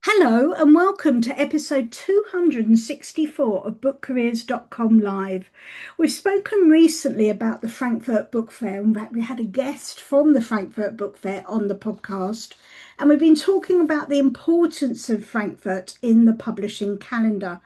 Hello and welcome to episode 264 of bookcareers.com live. We've spoken recently about the Frankfurt Book Fair. In fact, we had a guest from the Frankfurt Book Fair on the podcast, and we've been talking about the importance of Frankfurt in the publishing calendar.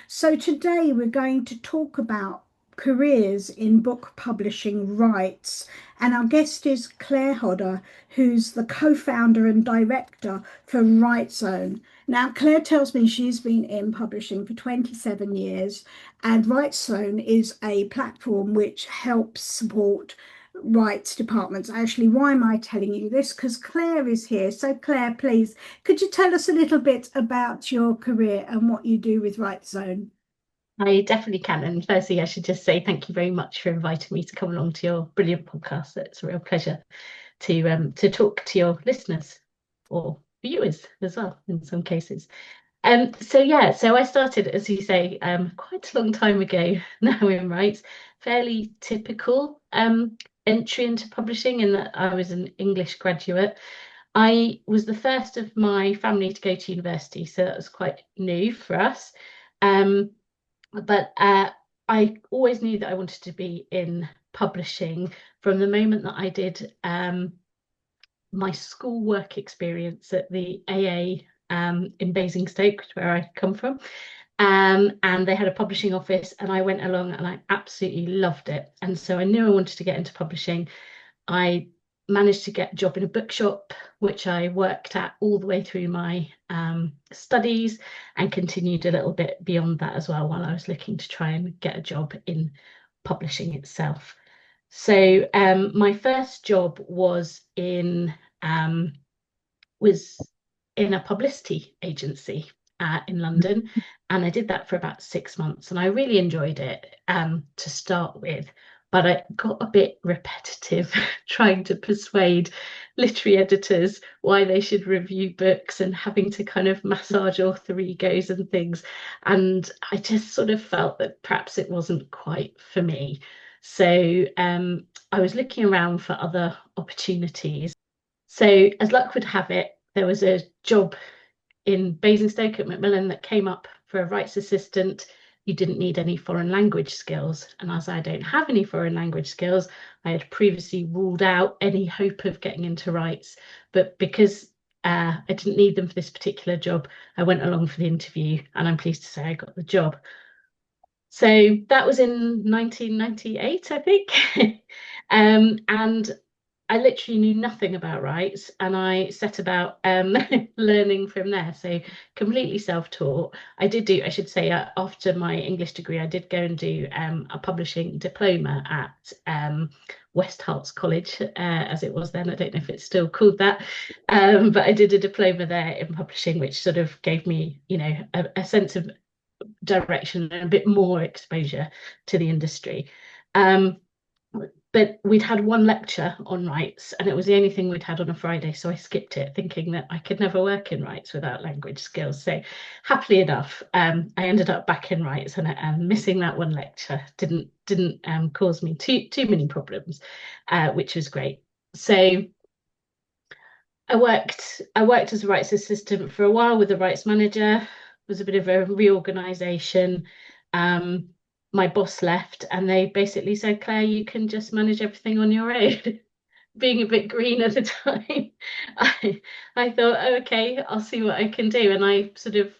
So today we're going to talk about careers in book publishing rights. And our guest is Clare Hodder, who's the co-founder and director for RightsZone. Now, Claire tells me she's been in publishing for 27 years, and RightsZone is a platform which helps support rights departments. Actually, why am I telling you this? Because Claire is here. So, Claire, please, could you tell us a little bit about your career and what you do with RightsZone? I definitely can. And firstly, I should just say thank you very much for inviting me to come along to your brilliant podcast. It's a real pleasure to talk to your listeners or viewers as well in some cases. So I started, as you say, quite a long time ago now in rights, fairly typical entry into publishing in that I was an English graduate. I was the first of my family to go to university, so that was quite new for us. Um, but I always knew that I wanted to be in publishing from the moment that I did my school work experience at the AA in Basingstoke, where I come from. And they had a publishing office, and I went along and I absolutely loved it. And so I knew I wanted to get into publishing. I managed to get a job in a bookshop, which I worked at all the way through my studies and continued a little bit beyond that as well while I was looking to try and get a job in publishing itself. So my first job um, was in a publicity agency in London, and I did that for about 6 months, and I really enjoyed it to start with. But I got a bit repetitive trying to persuade literary editors why they should review books and having to kind of massage author egos and things. And I just sort of felt that perhaps it wasn't quite for me. So I was looking around for other opportunities. So, as luck would have it, there was a job in Basingstoke at Macmillan that came up for a rights assistant. You didn't need any foreign language skills. And as I don't have any foreign language skills, I had previously ruled out any hope of getting into rights. But because I didn't need them for this particular job, I went along for the interview, and I'm pleased to say I got the job. So that was in 1998, I think. And I literally knew nothing about rights, and I set about learning from there. So completely self-taught. I should say, after my English degree, I did go and do a publishing diploma at West Herts College, as it was then. I don't know if it's still called that, but I did a diploma there in publishing, which sort of gave me, a sense of direction and a bit more exposure to the industry. Um, but we'd had one lecture on rights, and it was the only thing we'd had on a Friday, so I skipped it, thinking that I could never work in rights without language skills. So happily enough, I ended up back in rights, and missing that one lecture didn't cause me too many problems, which was great. So I worked as a rights assistant for a while with the rights manager. It was a bit of a reorganization. Um, my boss left, and they basically said, Claire, you can just manage everything on your own. Being a bit green at the time, I thought, oh, okay, I'll see what I can do. And I sort of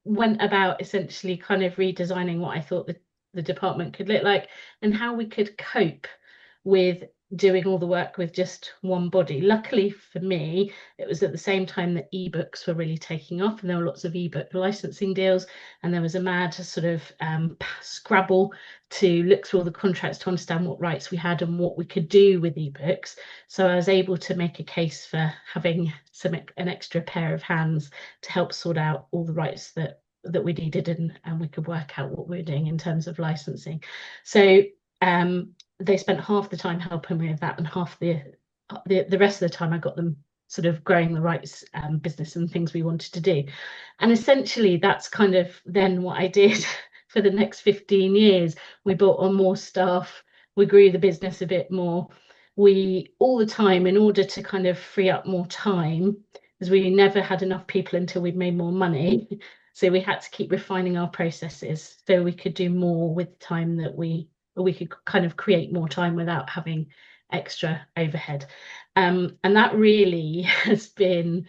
went about essentially kind of redesigning what I thought the department could look like and how we could cope with doing all the work with just one body. Luckily for me, it was at the same time that ebooks were really taking off, and there were lots of ebook licensing deals, and there was a mad sort of scrabble to look through all the contracts to understand what rights we had and what we could do with ebooks. So I was able to make a case for having an extra pair of hands to help sort out all the rights that we needed, and we could work out what we were doing in terms of licensing. So they spent half the time helping me with that, and half the rest of the time I got them sort of growing the rights business and things we wanted to do. And essentially that's kind of then what I did for the next 15 years. We brought on more staff, we grew the business a bit more. We all the time, in order to kind of free up more time, is we never had enough people until we'd made more money. So we had to keep refining our processes so we could do more with the time that we could kind of create more time without having extra overhead. And that really has been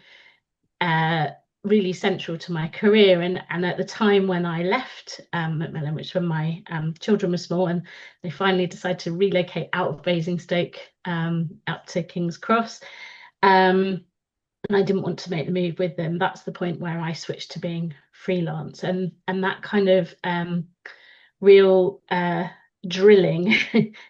uh, really central to my career. And at the time when I left Macmillan, which when my children were small, and they finally decided to relocate out of Basingstoke up to King's Cross, and I didn't want to make the move with them. That's the point where I switched to being freelance, and that kind of real drilling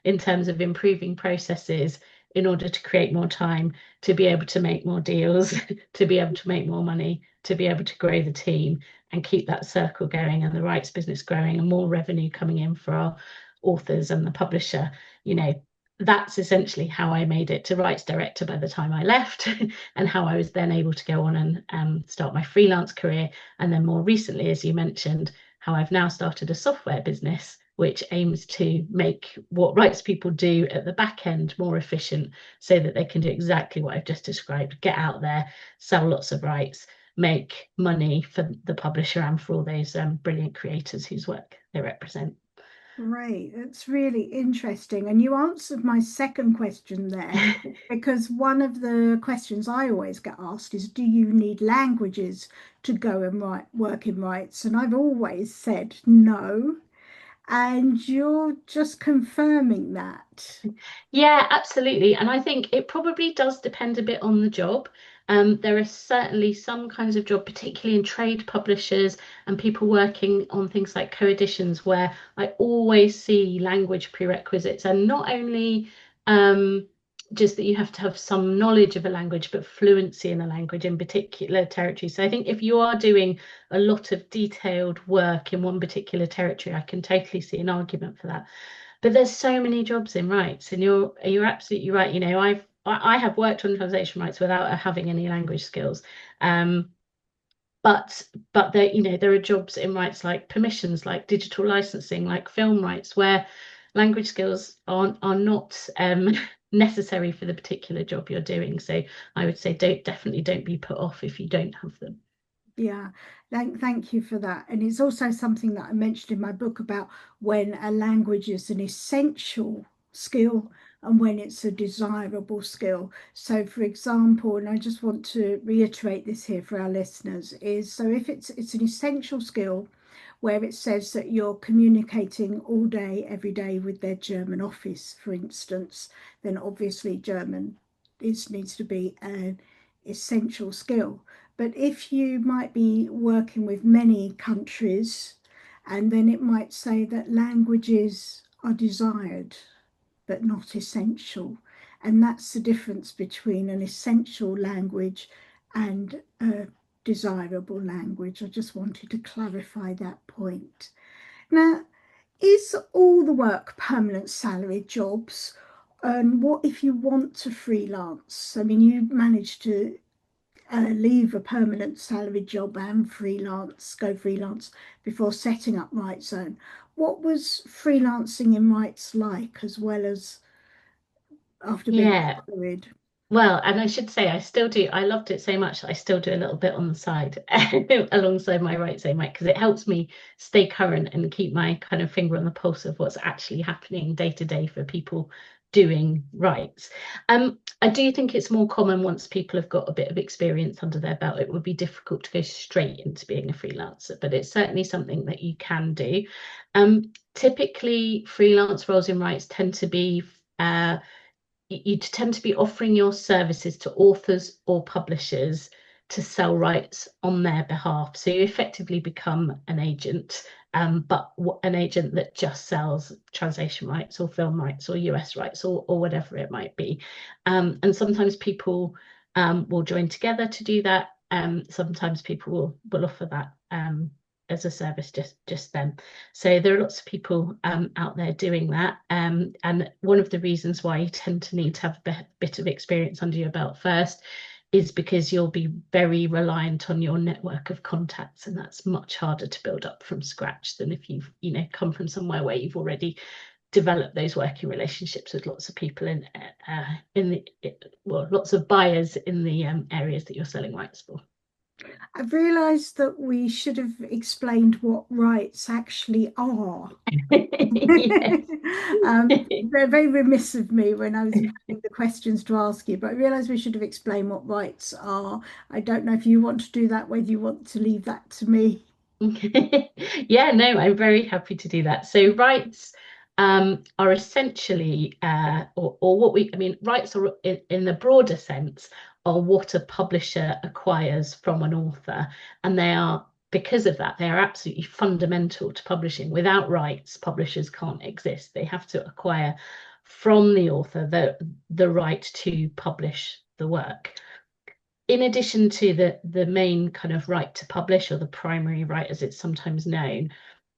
in terms of improving processes in order to create more time, to be able to make more deals, to be able to make more money, to be able to grow the team and keep that circle going and the rights business growing and more revenue coming in for our authors and the publisher. You know, that's essentially how I made it to rights director by the time I left, and how I was then able to go on and start my freelance career. And then more recently, as you mentioned, how I've now started a software business which aims to make what rights people do at the back end more efficient so that they can do exactly what I've just described, get out there, sell lots of rights, make money for the publisher and for all those brilliant creators whose work they represent. Great. That's really interesting. And you answered my second question there, because one of the questions I always get asked is, do you need languages to go and work in rights? And I've always said no. And you're just confirming that. Yeah, absolutely. And I think it probably does depend a bit on the job. There are certainly some kinds of job, particularly in trade publishers and people working on things like co-editions, where I always see language prerequisites, and not only just that you have to have some knowledge of a language, but fluency in a language in particular territory. So I think if you are doing a lot of detailed work in one particular territory, I can totally see an argument for that. But there's so many jobs in rights, and you're absolutely right. You know, I have worked on translation rights without having any language skills. Um, but there, you know, there are jobs in rights like permissions, like digital licensing, like film rights, where language skills are not necessary for the particular job you're doing. So I would say definitely don't be put off if you don't have them. Yeah, thank you for that. And it's also something that I mentioned in my book about when a language is an essential skill and when it's a desirable skill. So, for example, and I just want to reiterate this here for our listeners, is so if it's an essential skill where it says that you're communicating all day, every day with their German office, for instance, then obviously German needs to be an essential skill. But if you might be working with many countries, and then it might say that languages are desired but not essential. And that's the difference between an essential language and a desirable language. I just wanted to clarify that point. Now, is all the work permanent salary jobs? And what if you want to freelance? I mean, you managed to leave a permanent salary job and go freelance before setting up RightsZone. What was freelancing in rights like, as well as after being Yeah, salaried? well, and I should say I still do. I loved it so much that I still do a little bit on the side alongside my right side mic because it helps me stay current and keep my kind of finger on the pulse of what's actually happening day to day for people doing rights. I do think it's more common once people have got a bit of experience under their belt. It would be difficult to go straight into being a freelancer, but it's certainly something that you can do. Typically, freelance roles in rights tend to be you tend to be offering your services to authors or publishers to sell rights on their behalf. So you effectively become an agent, but an agent that just sells translation rights or film rights or US rights or whatever it might be. And sometimes people will join together to do that. Sometimes people will offer that as a service just then. So there are lots of people out there doing that. And one of the reasons why you tend to need to have a bit of experience under your belt first is because you'll be very reliant on your network of contacts, and that's much harder to build up from scratch than if you've, you know, come from somewhere where you've already develop those working relationships with lots of people lots of buyers in the areas that you're selling rights for. I've realised that we should have explained what rights actually are. Yes. They're very remiss of me when I was planning the questions to ask you, but I realised we should have explained what rights are. I don't know if you want to do that, whether you want to leave that to me. Yeah, no, I'm very happy to do that. So rights are essentially, or what I mean, rights are in the broader sense are what a publisher acquires from an author, and they are, because of that, they are absolutely fundamental to publishing. Without rights, publishers can't exist. They have to acquire from the author the right to publish the work. In addition to the main kind of right to publish, or the primary right as it's sometimes known,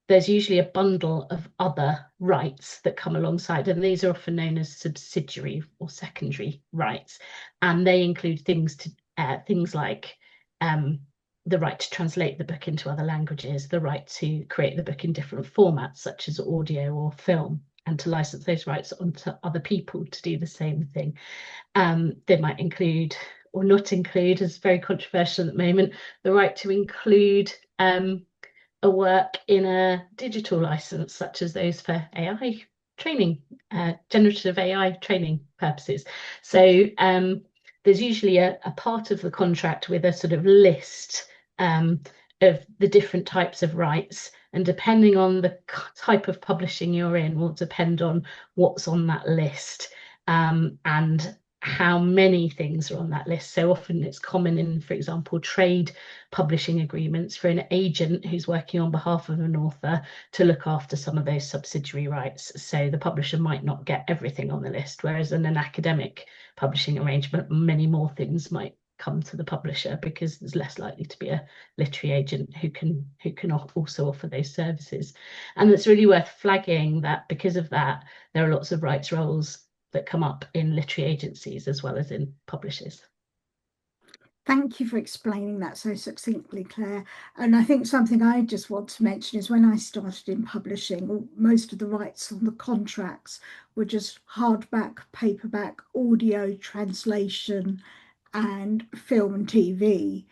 there's usually a bundle of other rights that come alongside, and these are often known as subsidiary or secondary rights, and they include things like the right to translate the book into other languages, the right to create the book in different formats such as audio or film, and to license those rights onto other people to do the same thing. They might include or not include, as very controversial at the moment, the right to include a work in a digital license, such as those for AI training, generative AI training purposes. So there's usually a part of the contract with a sort of list of the different types of rights, and depending on the type of publishing you're in will depend on what's on that list, and how many things are on that list. So often it's common in, for example, trade publishing agreements for an agent who's working on behalf of an author to look after some of those subsidiary rights. So the publisher might not get everything on the list, whereas in an academic publishing arrangement, many more things might come to the publisher, because there's less likely to be a literary agent who can also offer those services. And it's really worth flagging that because of that, there are lots of rights roles that come up in literary agencies as well as in publishers. Thank you for explaining that so succinctly, Claire. And I think something I just want to mention is when I started in publishing, most of the rights on the contracts were just hardback, paperback, audio, translation, and film and TV.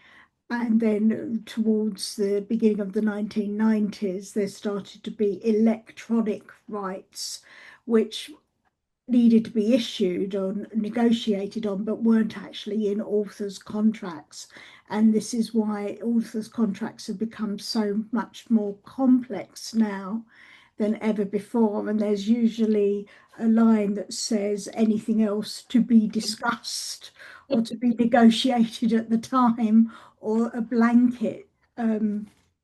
And then towards the beginning of the 1990s, there started to be electronic rights, which needed to be issued or negotiated on, but weren't actually in authors' contracts. And this is why authors' contracts have become so much more complex now than ever before. And there's usually a line that says anything else to be discussed or to be negotiated at the time, or a blanket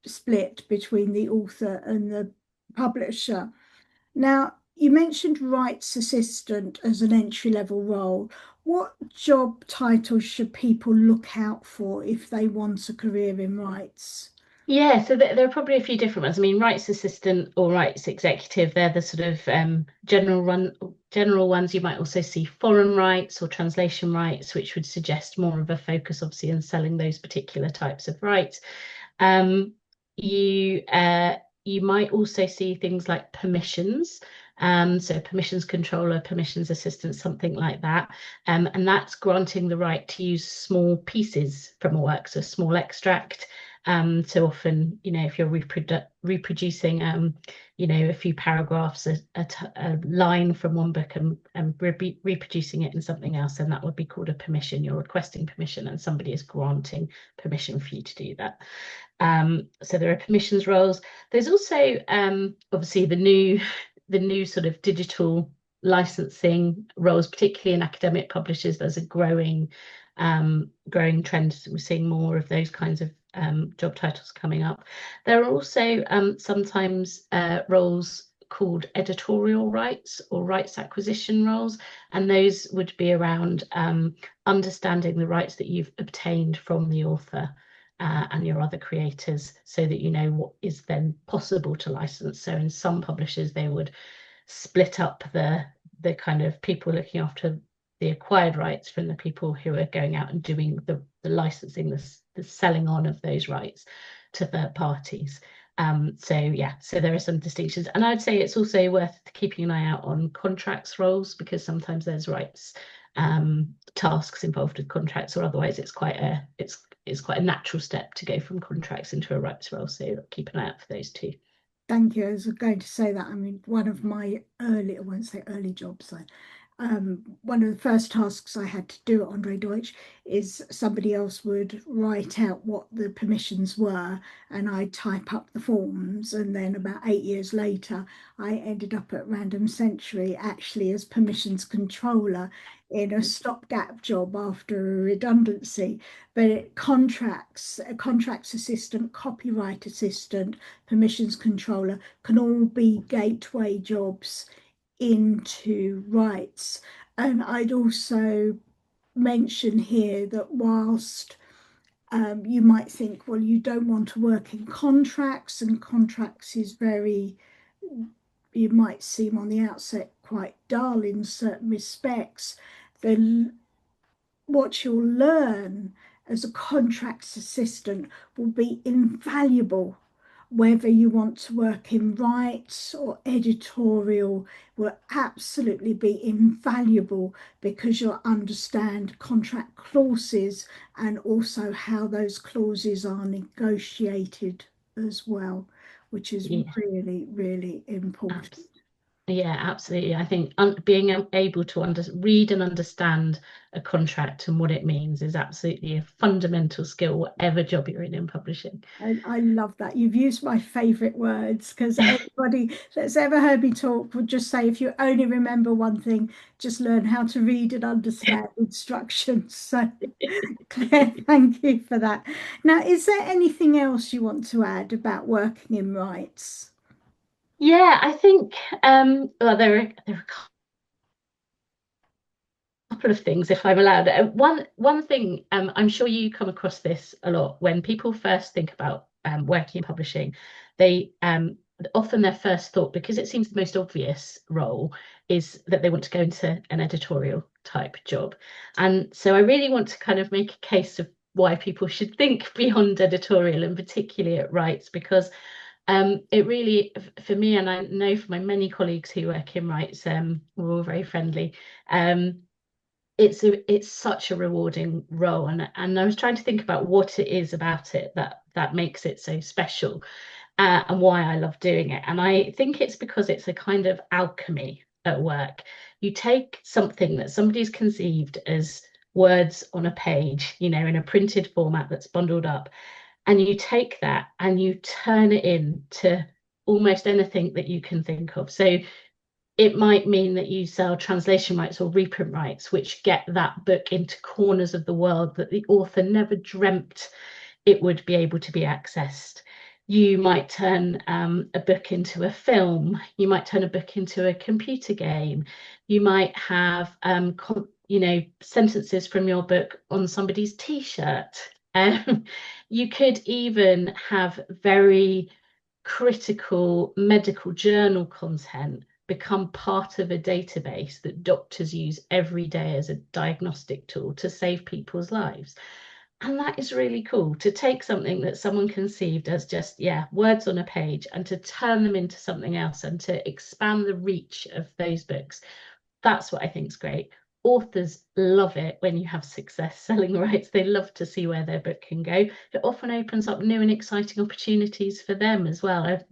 split between the author and the publisher. Now, you mentioned rights assistant as an entry-level role. What job titles should people look out for if they want a career in rights? Yeah, so there are probably a few different ones. I mean, rights assistant or rights executive, they're the sort of general ones. You might also see foreign rights or translation rights, which would suggest more of a focus, obviously, in selling those particular types of rights. You might also see things like permissions. So permissions controller, permissions assistant, something like that. And that's granting the right to use small pieces from a work, so a small extract. So often, if you're reproducing, a few paragraphs, a line from one book and reproducing it in something else, then that would be called a permission. You're requesting permission and somebody is granting permission for you to do that. So there are permissions roles. There's also obviously the new sort of digital licensing roles, particularly in academic publishers. There's a growing trend. We're seeing more of those kinds of job titles coming up. There are also sometimes roles called editorial rights or rights acquisition roles, and those would be around understanding the rights that you've obtained from the author and your other creators, so that you know what is then possible to license. So in some publishers, they would split up the kind of people looking after the acquired rights from the people who are going out and doing the licensing, the selling on of those rights to third parties. So yeah, so there are some distinctions, and I'd say it's also worth keeping an eye out on contracts roles, because sometimes there's rights tasks involved with contracts, or otherwise it's quite a natural step to go from contracts into a rights role. So keep an eye out for those two. Thank you. I was going to say that. I mean, one of my early, I won't say early jobs, one of the first tasks I had to do at Andre Deutsch is somebody else would write out what the permissions were and I'd type up the forms. And then about 8 years later, I ended up at Random Century actually as permissions controller in a stopgap job after a redundancy. But a contracts assistant, copyright assistant, permissions controller can all be gateway jobs into rights. And I'd also mention here that whilst you might think, well, you don't want to work in contracts, and contracts is very, you might seem on the outset quite dull in certain respects. Then what you'll learn as a contracts assistant will be invaluable. Whether you want to work in rights or editorial will absolutely be invaluable because you'll understand contract clauses and also how those clauses are negotiated as well, which is Yeah, really, really important. abs yeah, absolutely. I think being able to read and understand a contract and what it means is absolutely a fundamental skill, whatever job you're in publishing. I love that. You've used my favorite words because everybody that's ever heard me talk would just say, if you only remember one thing, just learn how to read and understand instructions. So, Claire, thank you for that. Now, is there anything else you want to add about working in rights? Yeah, I think well, there are couple of things, if I'm allowed. One thing, I'm sure you come across this a lot when people first think about working in publishing. They often their first thought, because it seems the most obvious role, is that they want to go into an editorial type job. And so I really want to kind of make a case of why people should think beyond editorial, and particularly at rights, because it really, for me, and I know for my many colleagues who work in rights, we're all very friendly. It's such a rewarding role, and I was trying to think about what it is about it that makes it so special, and why I love doing it. And I think it's because it's a kind of alchemy at work. You take something that somebody's conceived as words on a page, in a printed format that's bundled up, and you take that and you turn it into almost anything that you can think of. So it might mean that you sell translation rights or reprint rights, which get that book into corners of the world that the author never dreamt it would be able to be accessed. You might turn a book into a film. You might turn a book into a computer game. You might have, sentences from your book on somebody's T-shirt. Um, you could even have very critical medical journal content become part of a database that doctors use every day as a diagnostic tool to save people's lives. And that is really cool, to take something that someone conceived as just, yeah, words on a page, and to turn them into something else and to expand the reach of those books. That's what I think is great. Authors love it when you have success selling rights. They love to see where their book can go. It often opens up new and exciting opportunities for them as well. I've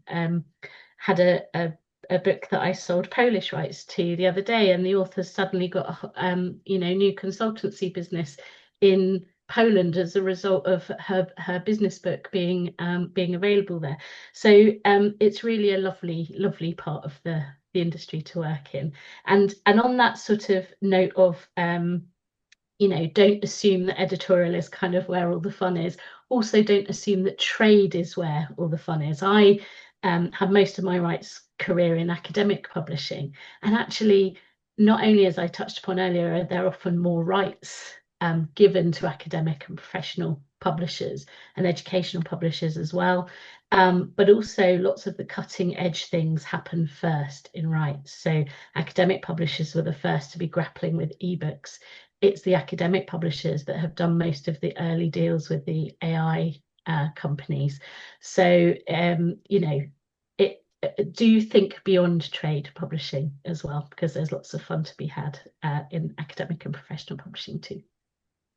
had a book that I sold Polish rights to the other day, and the author's suddenly got new consultancy business in Poland as a result of her business book being available there. So it's really a lovely part of the industry to work in. And on that sort of note of don't assume that editorial is kind of where all the fun is. Also, don't assume that trade is where all the fun is. I had most of my rights career in academic publishing, and actually, not only, as I touched upon earlier, are there often more rights given to academic and professional publishers and educational publishers as well. But also lots of the cutting edge things happen first in rights. So academic publishers were the first to be grappling with ebooks. It's the academic publishers that have done most of the early deals with the AI companies. So, do think beyond trade publishing as well, because there's lots of fun to be had in academic and professional publishing too.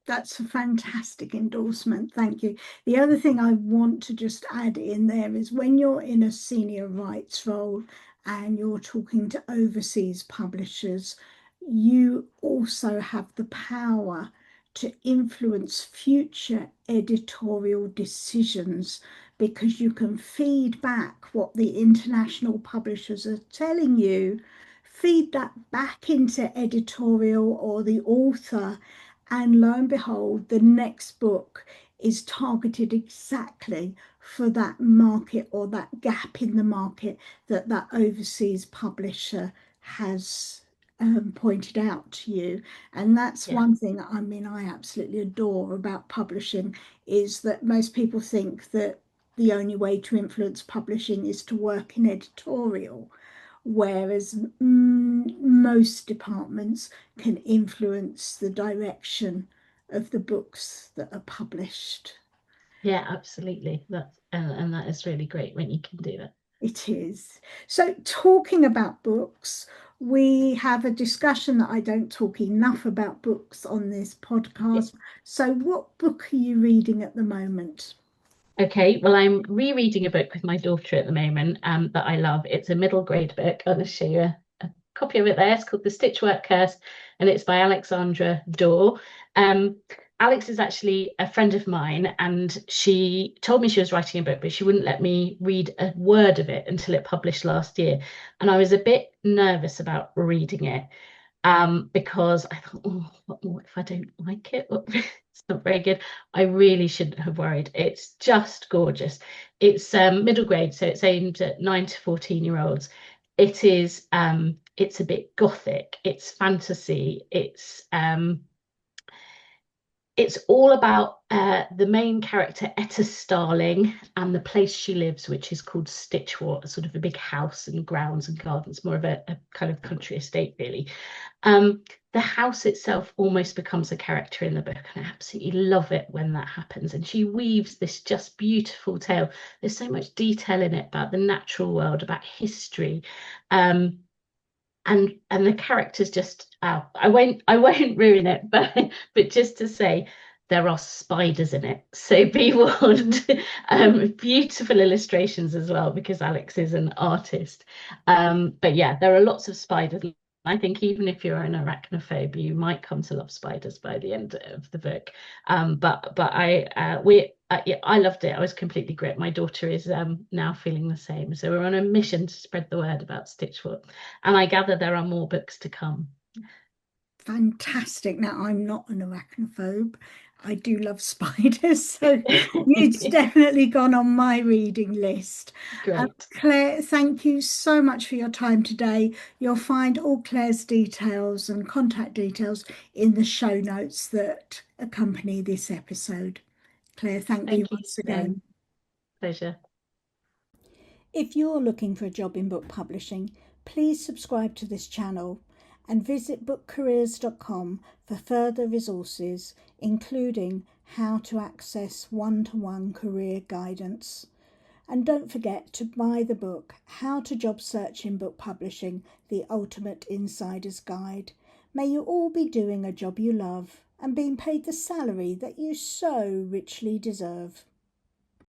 That's a fantastic endorsement. Thank you. The other thing I want to just add in there is when you're in a senior rights role and you're talking to overseas publishers, you also have the power to influence future editorial decisions because you can feed back what the international publishers are telling you, feed that back into editorial or the author, and lo and behold, the next book is targeted exactly for that market or that gap in the market that that overseas publisher has pointed out to you. And that's Yeah. one thing, I mean, I absolutely adore about publishing is that most people think that the only way to influence publishing is to work in editorial, whereas most departments can influence the direction of the books that are published. Yeah, absolutely. And that is really great when you can do that. It is. So, talking about books, we have a discussion that I don't talk enough about books on this podcast. So, what book are you reading at the moment? Okay, well, I'm rereading a book with my daughter at the moment that I love. It's a middle grade book. I'll just show you a copy of it there. It's called The Stitchwork Curse, and it's by Alexandra Dorr. Alex is actually a friend of mine, and she told me she was writing a book, but she wouldn't let me read a word of it until it published last year. And I was a bit nervous about reading it because I thought, oh, what if I don't like it? It's not very good. I really shouldn't have worried. It's just gorgeous. It's middle grade, so it's aimed at 9 to 14-year-olds. It's a bit gothic. It's fantasy. It's all about the main character, Etta Starling, and the place she lives, which is called Stitchwort, sort of a big house and grounds and gardens, more of a kind of country estate, really. The house itself almost becomes a character in the book, and I absolutely love it when that happens. And she weaves this just beautiful tale. There's so much detail in it about the natural world, about history. And the characters just I won't ruin it, but just to say there are spiders in it, so be warned. Beautiful illustrations as well because Alex is an artist. But yeah, there are lots of spiders. I think even if you're an arachnophobe, you might come to love spiders by the end of the book. Yeah, I loved it. I was completely gripped. My daughter is now feeling the same. So we're on a mission to spread the word about Stitchfoot. And I gather there are more books to come. Fantastic. Now, I'm not an arachnophobe. I do love spiders, so it's definitely gone on my reading list. Great. Claire, thank you so much for your time today. You'll find all Claire's details and contact details in the show notes that accompany this episode. Claire, thank you Thank you, once Suzanne. again. Pleasure. If you're looking for a job in book publishing, please subscribe to this channel and visit bookcareers.com for further resources, including how to access one-to-one career guidance. And don't forget to buy the book, How to Job Search in Book Publishing, The Ultimate Insider's Guide. May you all be doing a job you love and being paid the salary that you so richly deserve.